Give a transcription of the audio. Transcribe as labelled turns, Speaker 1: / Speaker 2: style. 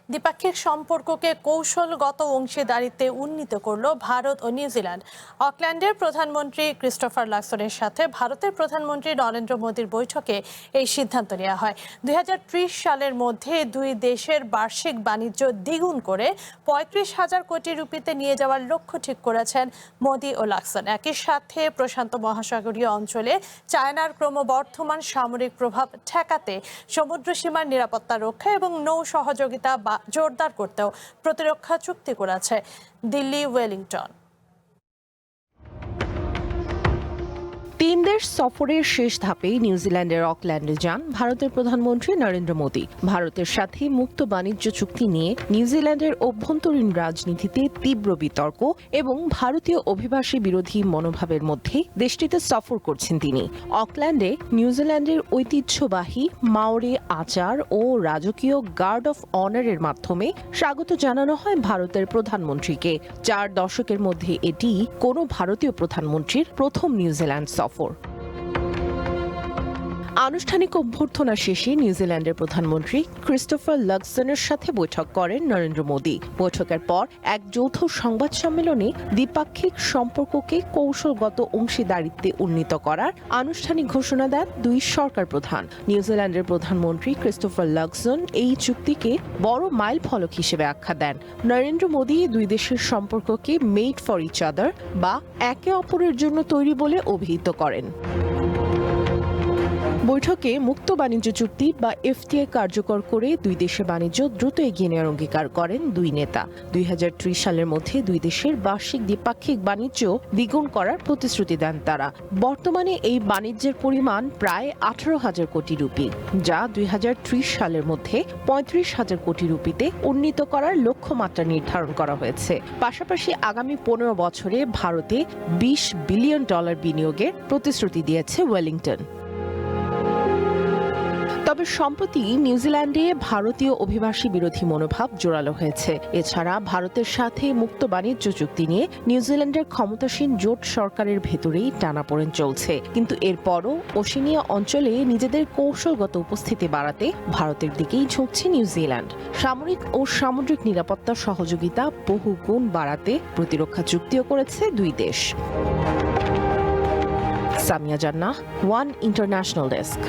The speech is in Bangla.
Speaker 1: দ্বিপাক্ষিক সম্পর্ককে কৌশলগত অংশীদারিত্বে উন্নীত করল ভারত ও নিউজিল্যান্ড। অকল্যান্ডের প্রধানমন্ত্রী ক্রিস্টোফার লাক্সনের সাথে ভারতের প্রধানমন্ত্রী নরেন্দ্র মোদীর বৈঠকে এই সিদ্ধান্ত নেওয়া হয়। 2030 সালের মধ্যে দুই দেশের বার্ষিক বাণিজ্য দ্বিগুণ করে 35,000 কোটি রুপিতে নিয়ে যাওয়ার লক্ষ্য ঠিক করেছেন মোদী ও লাক্সন। একই সাথে প্রশান্ত মহাসাগরীয় অঞ্চলে চায়নার ক্রমবর্ধমান সামরিক প্রভাব ঠেকাতে সমুদ্র সীমার নিরাপত্তা রক্ষা এবং নৌ সহযোগিতা জোরদার করতেও প্রতিরক্ষা চুক্তি করেছে দিল্লি ওয়েলিংটন।
Speaker 2: 3 দেশ সফরের শেষ ধাপে নিউজিল্যান্ডের অকল্যান্ডে যান ভারতের প্রধানমন্ত্রী নরেন্দ্র মোদী। ভারতের সাথে মুক্ত বাণিজ্য চুক্তি নিয়ে নিউজিল্যান্ডের অভ্যন্তরীণ রাজনীতিতে তীব্র বিতর্ক এবং ভারতীয় অভিবাসী বিরোধী মনোভাবের মধ্যে দেশটিতে সফর করছেন তিনি। অকল্যান্ডে নিউজিল্যান্ডের ঐতিহ্যবাহী মাওরি আচার ও রাজকীয় গার্ড অফ অনারের মাধ্যমে স্বাগত জানানো হয় ভারতের প্রধানমন্ত্রীকে। 4 দশকের মধ্যে এটি কোনো ভারতীয় প্রধানমন্ত্রীর প্রথম নিউজিল্যান্ড সফর। আনুষ্ঠানিক অভ্যর্থনা শেষে নিউজিল্যান্ডের প্রধানমন্ত্রী ক্রিস্টোফার লাক্সনের সাথে বৈঠক করেন নরেন্দ্র মোদী। বৈঠকের পর এক যৌথ সংবাদ সম্মেলনে দ্বিপাক্ষিক সম্পর্ককে কৌশলগত অংশীদারিত্বে উন্নীত করার আনুষ্ঠানিক ঘোষণা দেন দুই সরকার প্রধান। নিউজিল্যান্ডের প্রধানমন্ত্রী ক্রিস্টোফার লাক্সন এই চুক্তিকে বড় মাইল ফলক হিসেবে আখ্যা দেন। নরেন্দ্র মোদী দুই দেশের সম্পর্ককে মেড ফর ইচ আদার বা একে অপরের জন্য তৈরি বলে অভিহিত করেন। বৈঠকে মুক্ত বাণিজ্য চুক্তি বা এফটিএ কার্যকর করে দুই দেশের বাণিজ্য দ্রুত এগিয়ে নেওয়ার অঙ্গীকার করেন দুই নেতা। 2030 সালের মধ্যে দুই দেশের বার্ষিক দ্বিপাক্ষিক বাণিজ্য দ্বিগুণ করার প্রতিশ্রুতি দেন তারা। বর্তমানে এই বাণিজ্যের পরিমাণ প্রায় 18,000 কোটি রুপি, যা 2030 সালের মধ্যে 35,000 কোটি রুপিতে উন্নীত করার লক্ষ্যমাত্রা নির্ধারণ করা হয়েছে। পাশাপাশি আগামী 15 বছরে ভারতে $20 বিলিয়ন বিনিয়োগের প্রতিশ্রুতি দিয়েছে ওয়েলিংটন। তবে সম্প্রতি নিউজিল্যান্ডে ভারতীয় অভিবাসী বিরোধী মনোভাব জোরালো হয়েছে। এছাড়া ভারতের সাথে মুক্ত বাণিজ্য চুক্তি নিয়ে নিউজিল্যান্ডের ক্ষমতাসীন জোট সরকারের ভেতরেই টানাপোড়েন চলছে। কিন্তু এরপরও ওশেনিয়া অঞ্চলে নিজেদের কৌশলগত উপস্থিতি বাড়াতে ভারতের দিকেই ঝুঁকছে নিউজিল্যান্ড। সামরিক ও সামুদ্রিক নিরাপত্তা সহযোগিতা বহু গুণ বাড়াতে প্রতিরক্ষা চুক্তিও করেছে দুই দেশ। সামিয়া জান্নাহ, ওয়ান ইন্টারন্যাশনাল ডেস্ক।